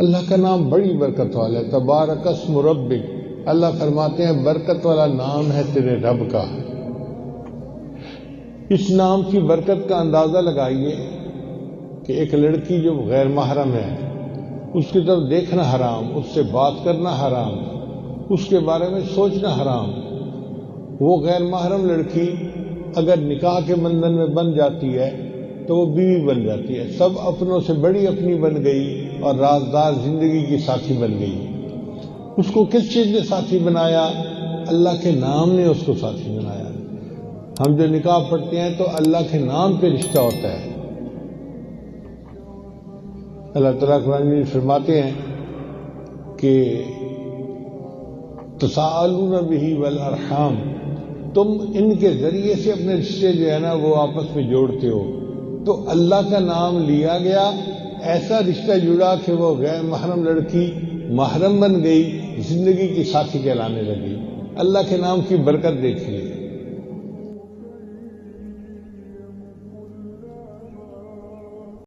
اللہ کا نام بڑی برکت والا ہے. تبارک اسم ربک، اللہ فرماتے ہیں برکت والا نام ہے تیرے رب کا. اس نام کی برکت کا اندازہ لگائیے کہ ایک لڑکی جو غیر محرم ہے، اس کی طرف دیکھنا حرام، اس سے بات کرنا حرام، اس کے بارے میں سوچنا حرام. وہ غیر محرم لڑکی اگر نکاح کے بندھن میں بن جاتی ہے تو وہ بیوی بن جاتی ہے، سب اپنوں سے بڑی اپنی بن گئی اور رازدار زندگی کی ساتھی بن گئی. اس کو کس چیز نے ساتھی بنایا؟ اللہ کے نام نے اس کو ساتھی بنایا. ہم جو نکاح پڑھتے ہیں تو اللہ کے نام پہ رشتہ ہوتا ہے. اللہ تعالیٰ قرآن میں فرماتے ہیں کہ تساءلون بہ والارحام، تم ان کے ذریعے سے اپنے رشتے جو ہے نا وہ آپس میں جوڑتے ہو. تو اللہ کا نام لیا گیا، ایسا رشتہ جڑا کہ وہ غیر محرم لڑکی محرم بن گئی، زندگی کی ساتھی کہلانے لگی. اللہ کے نام کی برکت دیکھیے.